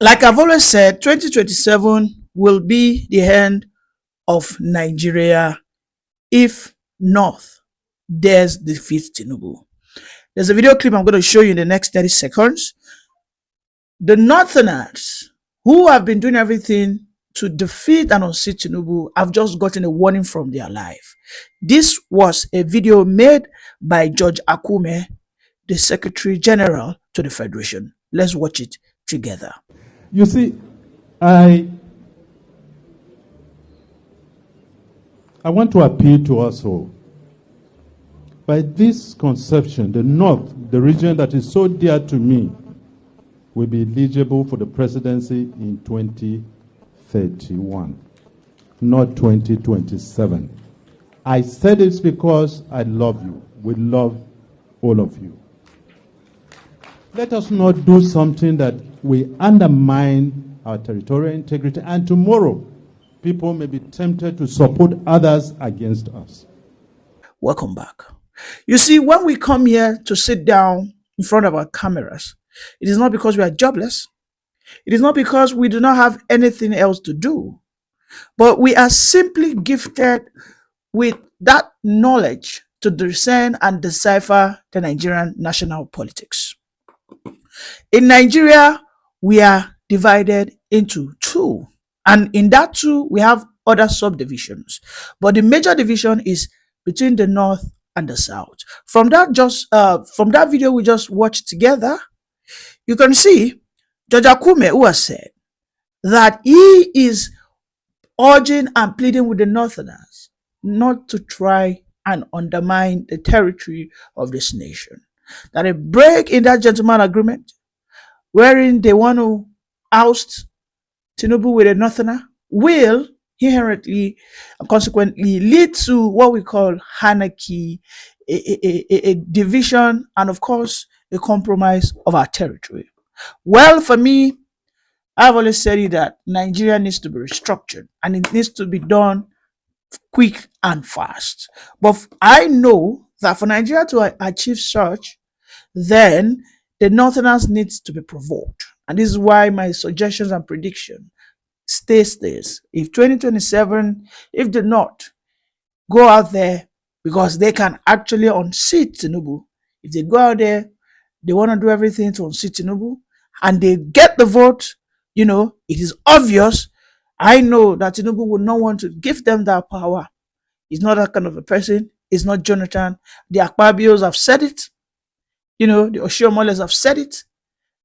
Like I've always said, 2027 will be the end of Nigeria if North dares defeat Tinubu. There's a video clip I'm going to show you in the next 30 seconds. The Northerners who have been doing everything to defeat and unseat Tinubu have just gotten a warning from their life. This was a video made by George Akume, the Secretary General to the Federation. Let's watch it together. You see, I want to appeal to us all. By this conception, the North, the region that is so dear to me, will be eligible for the presidency in 2031, not 2027. I said this because I love you. We love all of you. Let us not do something that will undermine our territorial integrity, and tomorrow people may be tempted to support others against us. Welcome back. You see, when we come here to sit down in front of our cameras, it is not because we are jobless. It is not because we do not have anything else to do, but we are simply gifted with that knowledge to discern and decipher the Nigerian national politics. In Nigeria, we are divided into two, and in that two, we have other subdivisions. But the major division is between the North and the South. From that video we just watched together, you can see Judge Akume, who has said that he is urging and pleading with the Northerners not to try and undermine the territory of this nation. That a break in that gentleman agreement, wherein they want to oust Tinubu with a Northerner, will inherently and consequently lead to what we call anarchy, a division, and of course, a compromise of our territory. Well, for me, I've always said that Nigeria needs to be restructured and it needs to be done quick and fast. But I know that for Nigeria to achieve such, then the Northerners need to be provoked. And this is why my suggestions and prediction stays this. If 2027, if the North go out there, because they can actually unseat Tinubu, if they go out there, they want to do everything to unseat Tinubu, and they get the vote, it is obvious. I know that Tinubu would not want to give them that power. He's not that kind of a person. He's not Jonathan. The Akpabios have said it. The Oshiomoles have said it.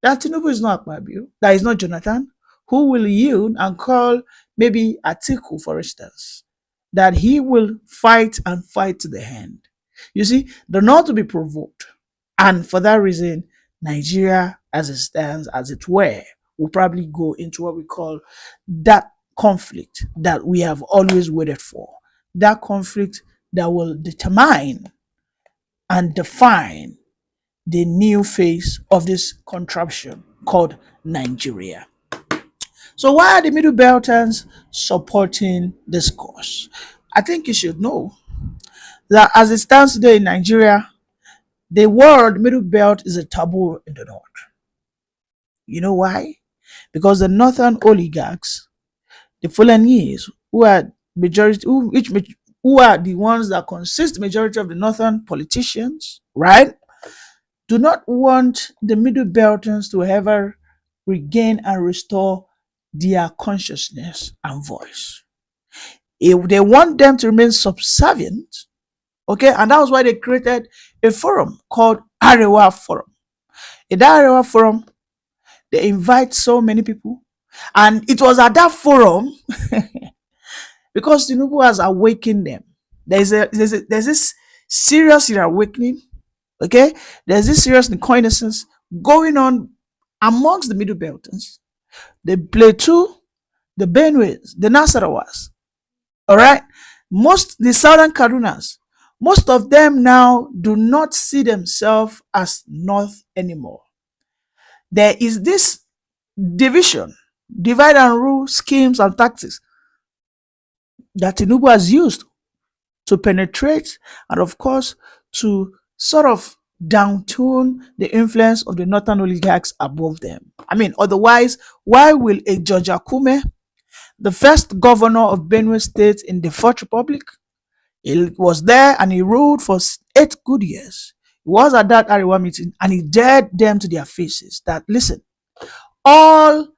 That Tinubu is not Akpabio. That is not Jonathan, who will yield and call maybe Atiku, for instance, that he will fight to the end. You see, the North will be provoked. And for that reason, Nigeria, as it stands, as it were, will probably go into what we call that conflict that we have always waited for. That conflict that will determine and define the new phase of this contraption called Nigeria. So why are the Middle Belters supporting this cause? I think you should know that as it stands today in Nigeria, the word Middle Belt is a taboo in the North. You know why? Because the Northern oligarchs, the Fulanese, who are the ones that consist the majority of the Northern politicians, right, do not want the Middle Belters to ever regain and restore their consciousness and voice. If they want them to remain subservient, okay, and that was why they created a forum called Arewa Forum. In that Arewa Forum, they invite so many people, and it was at that forum because Tinubu has awakened them. There's this serious awakening, okay? There's this serious reconnaissance going on amongst the Middle Belters, the Plateau, the Benues, the Nasarawas, all right? The Southern Kadunas, most of them now do not see themselves as North anymore. There is this division, divide and rule schemes and tactics that Tinubu has used to penetrate and, of course, to sort of down-tune the influence of the northern oligarchs above them. I mean, otherwise, why will a George Akume, the first governor of Benue State in the Fourth Republic, he was there and he ruled for 8 good years. He was at that Ariwa meeting and he dared them to their faces that, listen, all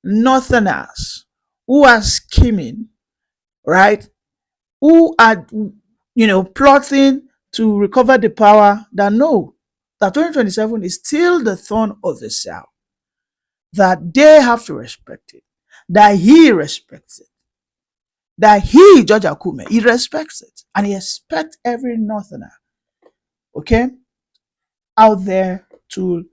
northerners who are scheming, right, who are, plotting to recover the power, that no, that 2027 is still the throne of the South, that they have to respect it, that he respects it, that he, George Akume, he respects it, and he expects every northerner, okay, out there to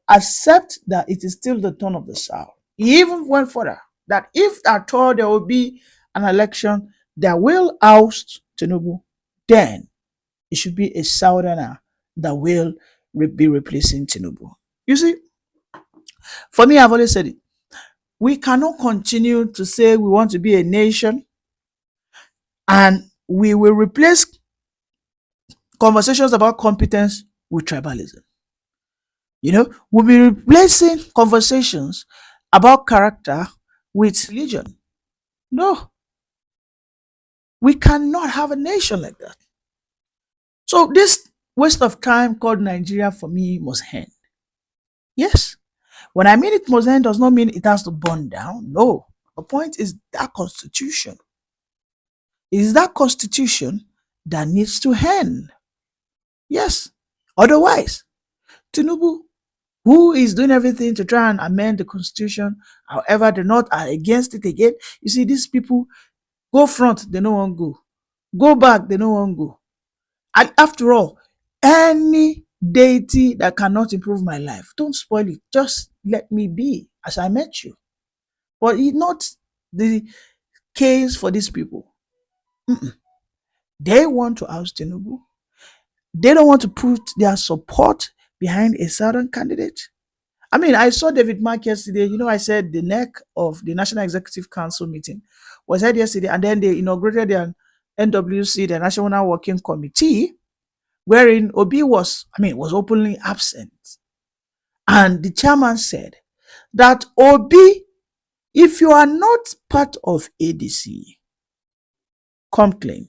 accept that it is still the throne of the South. He even went further, that if at all there will be an election that will oust Tinubu, then it should be a Southerner that will be replacing Tinubu. You see, for me, I've always said it. We cannot continue to say we want to be a nation and we will replace conversations about competence with tribalism. We'll be replacing conversations about character with religion. No, we cannot have a nation like that. So this waste of time called Nigeria, for me, must end. Yes. When I mean it must end, does not mean it has to burn down. No. The point is that constitution. It is that constitution that needs to end. Yes. Otherwise, Tinubu, who is doing everything to try and amend the constitution, however, the North are against it again. You see, these people go front, they don't want to go. Go back, they don't want to go. And after all, any deity that cannot improve my life, don't spoil it. Just let me be as I met you. But it's not the case for these people. They want to oust Tinubu. They don't want to put their support behind a certain candidate. I mean, I saw David Mark yesterday. I said the neck of the National Executive Council meeting was held yesterday, and then they inaugurated their NWC, the National Working Committee, wherein Obi was openly absent. And the chairman said that Obi, if you are not part of ADC, come clean.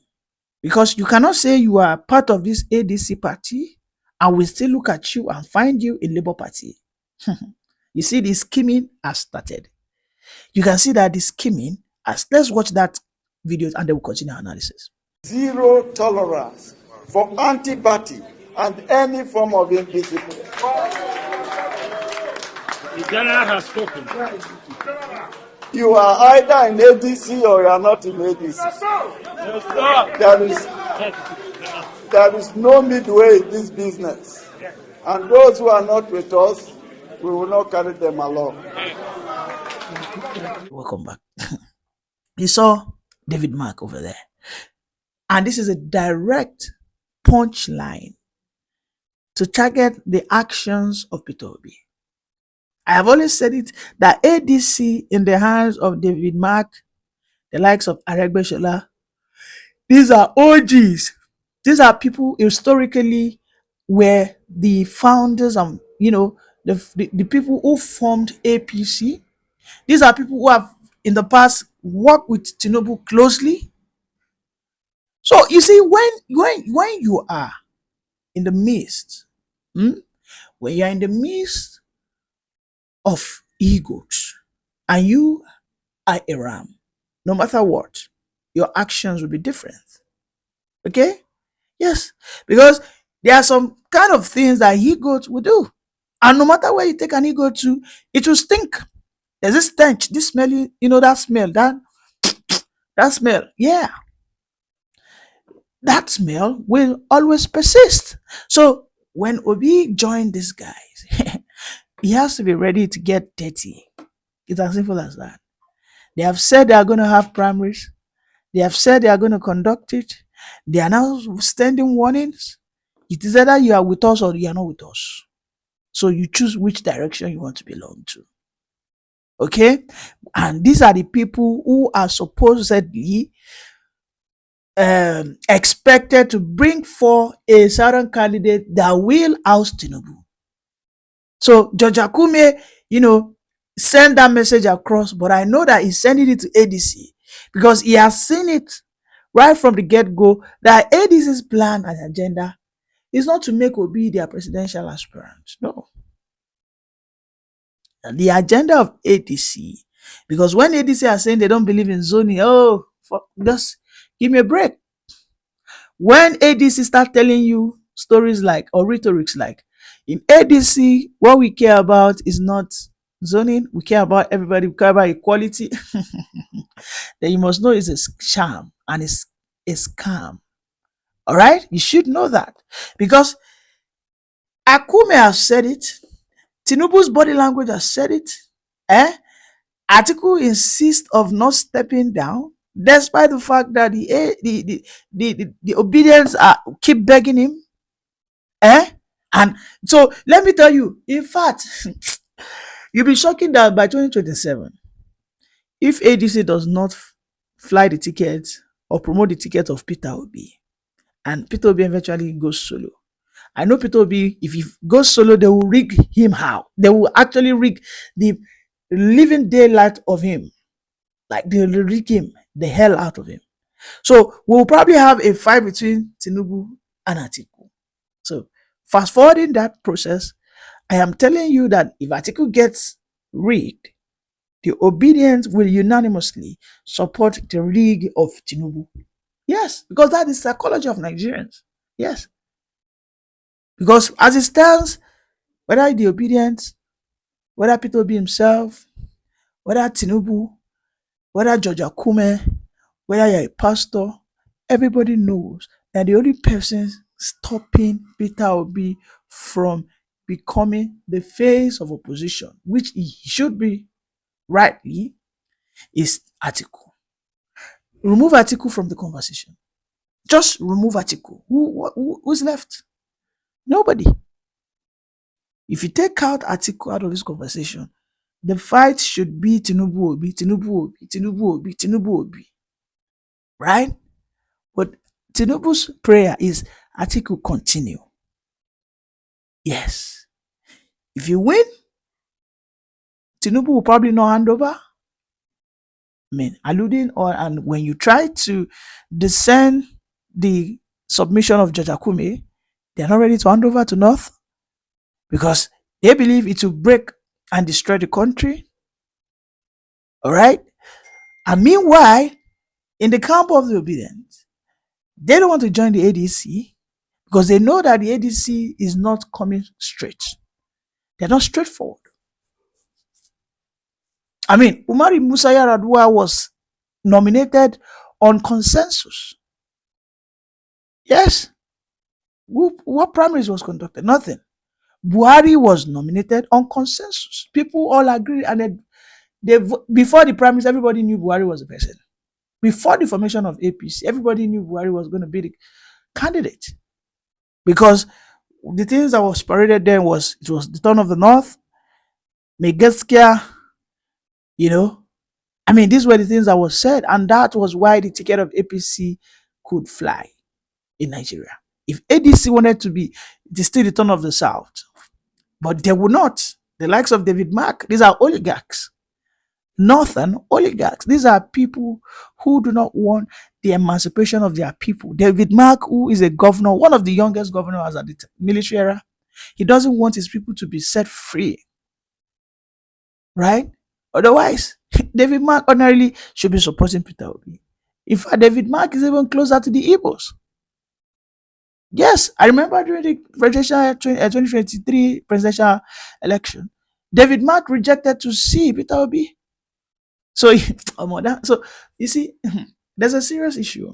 Because you cannot say you are part of this ADC party and we still look at you and find you in Labour Party. You see, the scheming has started. You can see that the scheming has. Let's watch that video and then we'll continue our analysis. Zero tolerance for anti-party and any form of indiscipline. The general has spoken. You are either in ADC or you are not in ADC. There is no midway in this business. And those who are not with us, we will not carry them along. Welcome back. You saw David Mark over there. And this is a direct punchline to target the actions of Peter Obi. I have always said it, that ADC in the hands of David Mark, the likes of Aregbesola, these are OGs. These are people historically were the founders and, the people who formed APC. These are people who have in the past worked with Tinubu closely. So you see, when you are in the midst, when you are in the midst of egos and you are a ram, no matter what, your actions will be different. Okay? Yes, because there are some kind of things that egos will do. And no matter where you take an ego to, it will stink. There's this stench, this smelly, that smell, that smell. Yeah. That smell will always persist. So when Obi joined these guys, he has to be ready to get dirty. It's as simple as that. They have said they are going to have primaries. They have said they are going to conduct it. They are now standing warnings. It is either you are with us or you are not with us. So you choose which direction you want to belong to. Okay? And these are the people who are supposedly expected to bring forth a certain candidate that will oust Tinubu. So George Akume, send that message across, but I know that he's sending it to ADC because he has seen it right from the get-go that ADC's plan and agenda is not to make Obi their presidential aspirant. No. The agenda of ADC, because when ADC are saying they don't believe in zoning, just give me a break. When ADC start telling you stories like, or rhetorics like, in ADC, what we care about is not zoning, we care about everybody, we care about equality, then you must know it's a sham and it's a scam. All right? You should know that. Because Akume has said it, Tinubu's body language has said it, Atiku insists of not stepping down, despite the fact that the obedience keep begging him. And so let me tell you, in fact, you'll be shocking that by 2027, if ADC does not fly the ticket or promote the ticket of Peter Obi, and Peter Obi eventually goes solo, I know Peter Obi, if he goes solo, they will rig him how? They will actually rig the living daylight of him. Like they will rig him the hell out of him. So we'll probably have a fight between Tinubu and Atiku. So fast forwarding that process, I am telling you that if Atiku gets rigged, the obedience will unanimously support the rig of Tinubu. Yes, because that is the psychology of Nigerians. Yes. Because as it stands, whether the obedience, whether Peter Obi himself, whether Tinubu, whether George Akume, whether you're a pastor, everybody knows that the only person stopping Peter Obi from becoming the face of opposition, which he should be rightly, is Atiku. Remove Atiku from the conversation. Just remove Atiku. Who's left? Nobody. If you take out Atiku out of this conversation, the fight should be Tinubu Obi, Tinubu Obi, Tinubu Obi, Tinubu Obi. Right? But Tinubu's prayer is Atiku continue. Yes. If you win, Tinubu will probably not hand over. Alluding on, and when you try to discern the submission of George Akume, they're not ready to hand over to North because they believe it will break and destroy the country. All right? And meanwhile, in the camp of the obedient, they don't want to join the ADC because they know that the ADC is not coming straight. They're not straightforward. Umari Musa Yar'Adua was nominated on consensus. Yes. What primaries was conducted? Nothing. Buhari was nominated on consensus. People all agreed, and before the primaries, everybody knew Buhari was the person. Before the formation of APC, everybody knew Buhari was going to be the candidate. Because the things that was paraded then was, it was the turn of the North, Megeskia, these were the things that was said, and that was why the ticket of APC could fly in Nigeria. If ADC wanted to be, it is still the turn of the South, but they would not. The likes of David Mark, these are oligarchs, northern oligarchs. These are people who do not want the emancipation of their people. David Mark, who is a governor, one of the youngest governors at the military era, he doesn't want his people to be set free. Right? Otherwise, David Mark ordinarily should be supporting Peter Obi. In fact, David Mark is even closer to the Igbos. Yes, I remember during the 2023 presidential election, David Mark rejected to see Peter Obi. So you see, there's a serious issue.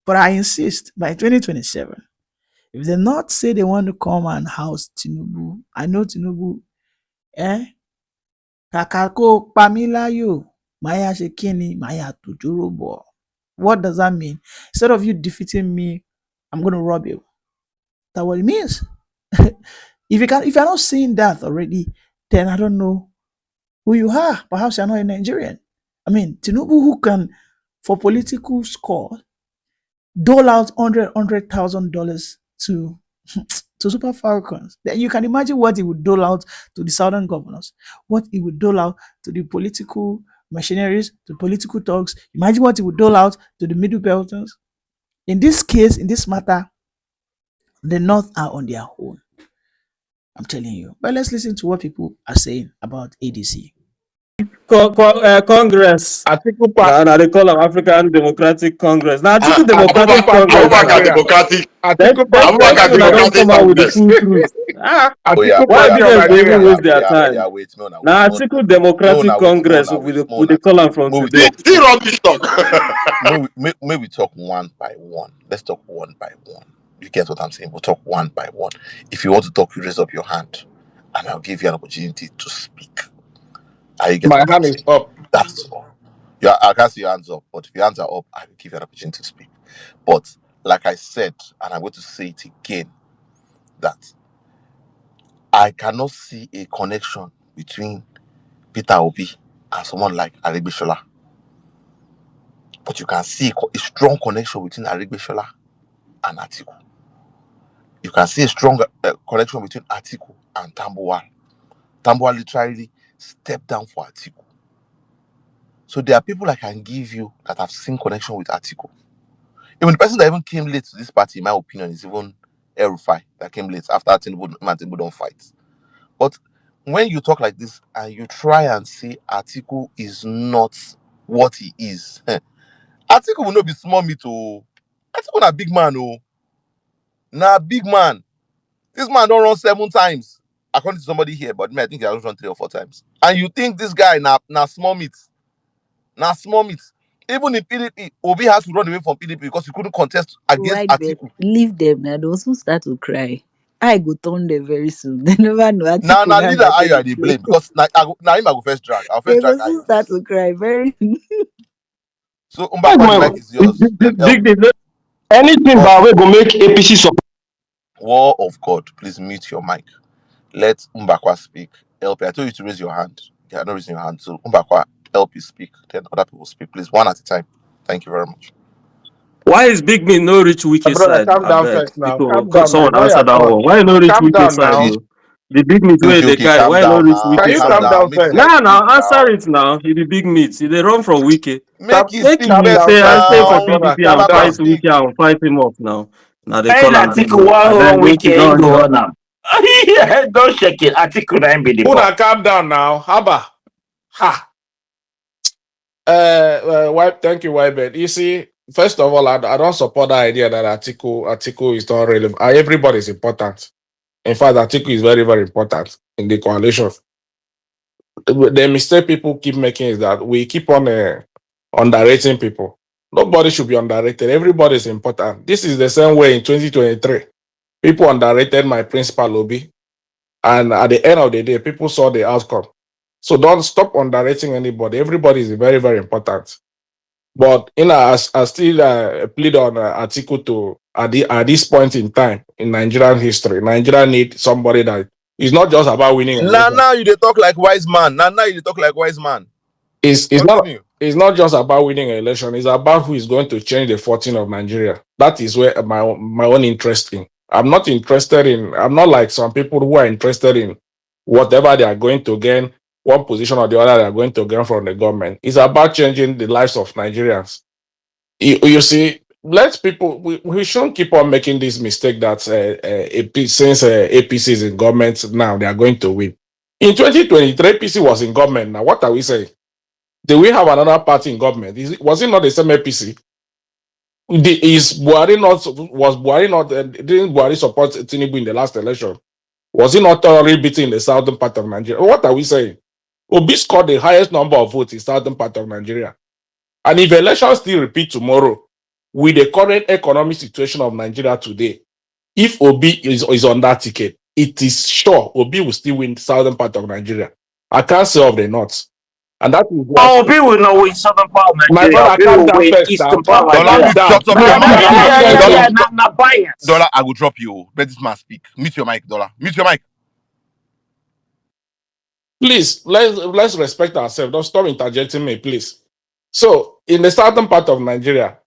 But I insist, by 2027, if they not say they want to come and house Tinubu, I know Tinubu, Kakako Pamilayo, Maya Shekini, Maya Tujurubo. What does that mean? Instead of you defeating me, I'm going to rob you. That's what it means. If you're not seeing that already, then I don't know who you are. Perhaps you're not a Nigerian. Tinubu, who can, for political score, dole out $100,000 to to Super Falcons. Then you can imagine what he would dole out to the southern governors, what he would dole out to the political machineries, to political talks. Imagine what he would dole out to the middle belters. In this case, in this matter, the North are on their own. I'm telling you. But let's listen to what people are saying about ADC. Congress. Atiku part. Now they call them African Democratic Congress. Now Atiku Democratic Abubakar Congress. Abubakar Democratic. Atiku Then Abubakar people that don't Democratic come out with the Congress. full truth. Atiku Why party of evidence they Nigeria. even waste their time? Wait, no, Now Atiku Democratic Congress with the call from today. See rubbish talk. May we talk one by one. Let's talk one by one. You get what I'm saying? We'll talk one by one. If you want to talk, you raise up your hand, and I'll give you an opportunity to speak. Are you getting My what I'm hand saying? is up. That's all. Yeah, I can't see your hands up, but if your hands are up, I will give you an opportunity to speak. But like I said, and I'm going to say it again, that I cannot see a connection between Peter Obi and someone like Aregbesola. But you can see a strong connection between Aregbesola and Atiku. You can see a strong connection between Atiku and Tambuwal. Tambuwal literally stepped down for Atiku. So there are people I can give you that have seen connection with Atiku. Even the person that even came late to this party, in my opinion, is even El-Rufai that came late after Tinubu don't fight. But when you talk like this and you try and say Atiku is not what he is, Atiku will not be small meat. Oh, Atiku na big man. Oh, na big man. This man don't run 7 times, according to somebody here, but me, I think he has run 3 or 4 times. And you think this guy na small meat? Na small meat. Even in PDP, Obi has to run away from PDP because he couldn't contest against Atiku. Leave them now. They'll soon start to cry. I go turn them very soon. They never know. Now leader I dey blame because now him I go first drag. I'll first They drag will soon start to cry very soon. So Mbakwa, the mic is yours. Anything that way go make APC support. War of God, please mute your mic. Let Mbakwa speak. LP, I told you to raise your hand. You are not raising your hand. So Mbakwa, LP speak. Then other people speak. Please, one at a time. Thank you very much. Why is Big Me no reach wiki Brother, side? calm I down beg. first now. People, Calm down now. someone It's not answer your that turn. one. Why no reach Calm wiki down side? now. Though? The Big Meat where they carry. Calm Why no down reach now. wiki Can you side? calm down Make first? this guy Now speak answer now. it now. He the Big Meat. They run from wiki. Make it Make speak you best say I stay for now. brother. PDP Calm and Mbakwa fight down. speak. wiki and fight him up now. Now they When call him Atiku Big Meat. one I beg run make you weekend, don't go hear. on am. Don't shake it. Atiku na him be the boss. Una calm down now. Haba. Ha. Thank you, Wybet. You see, first of all, I don't support the idea that Atiku is not relevant. Everybody is important. In fact, Atiku is very, very important in the coalition. The mistake people keep making is that we keep on underrating people. Nobody should be underrated. Everybody is important. This is the same way in 2023. People underrated my principal Obi. And at the end of the day, people saw the outcome. So don't stop underrating anybody. Everybody is very, very important. But I still plead on Atiku to at this point in time in Nigerian history, Nigeria need somebody that is not just about winning elections. Now you dey talk like wise man. Now you dey talk like wise man. It's not just about winning an election. It's about who is going to change the fortune of Nigeria. That is where my own interest in. I'm not like some people who are interested in whatever they are going to gain, one position or the other they are going to gain from the government. It's about changing the lives of Nigerians. You see, we shouldn't keep on making this mistake that since APC is in government now, they are going to win. In 2023, APC was in government. Now, what are we saying? Do we have another party in government? Was it not the same APC? Didn't Buhari support Tinubu in the last election? Was he not thoroughly beaten in the southern part of Nigeria? What are we saying? Obi scored the highest number of votes in southern part of Nigeria. And if elections still repeat tomorrow, with the current economic situation of Nigeria today, if Obi is on that ticket, it is sure Obi will still win southern part of Nigeria. I can't say of the north. And that is why. Oh, people will know which southern part of My Nigeria. brother, People calm will down win first. eastern Now. part of Nigeria. Shut up your mouth. Yeah. Not bias. Dollar, I will drop you. Let this man speak. Mute your mic, Dollar. Mute your mic. Please, let's respect ourselves. Don't stop interjecting me, please. So, in the southern part of Nigeria,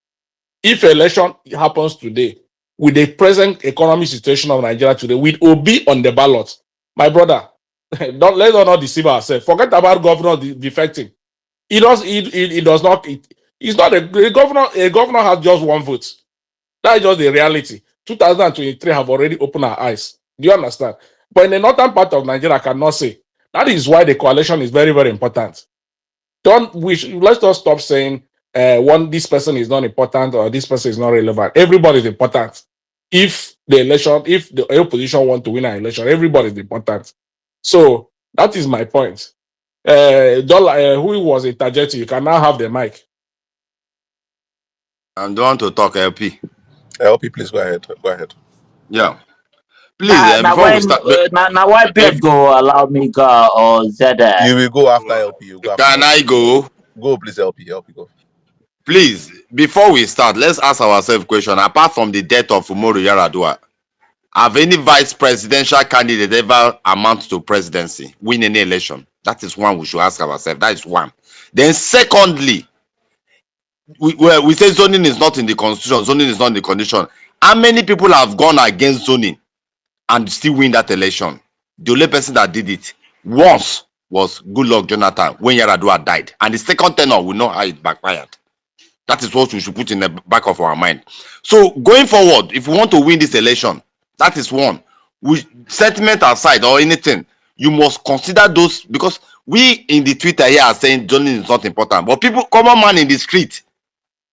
If election happens today, with the present economic situation of Nigeria today, with Obi on the ballot, my brother, let's not deceive ourselves. Forget about governor defecting. He does not. He's not a governor. A governor has just one vote. That is just the reality. 2023 have already opened our eyes. Do you understand? But in the northern part of Nigeria, I cannot say. That is why the coalition is very, very important. Let's just stop saying this person is not important or this person is not relevant. Everybody is important. If the opposition want to win an election, everybody is important. So that is my point. Who was interjecting? You can now have the mic. I'm the one to talk, LP. LP, please go ahead. Go ahead. Yeah. Please, Now before we start, now why Pep go allow me go or Zeda? You will go after LP. You go after can I go? Go, please, LP. LP, go. Please, before we start, let's ask ourselves a question. Apart from the death of Umaru Yar'Adua, have any vice presidential candidate ever amount to presidency, win any election? That is one we should ask ourselves. That is one. Then secondly, we say zoning is not in the constitution, zoning is not in the condition. How many people have gone against zoning and still win that election? The only person that did it once was Goodluck Jonathan when Yar'Adua died. And the second tenor, we know how it backfired. That is what we should put in the back of our mind. So going forward, if we want to win this election, that is one. Sentiment aside or anything, you must consider those, because we in the Twitter here are saying zoning is not important. But people, common man in the street,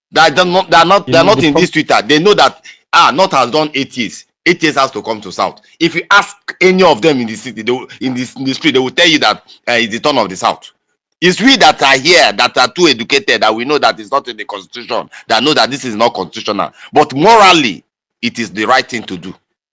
they're not in this Twitter. They know that North has done 8 years. 8 years has to come to South. If you ask any of them in the city, in the street, they will tell you that it's the turn of the South. It's we that are here, that are too educated, that we know that it's not in the constitution, that know that this is not constitutional. But morally, it is the right thing to do.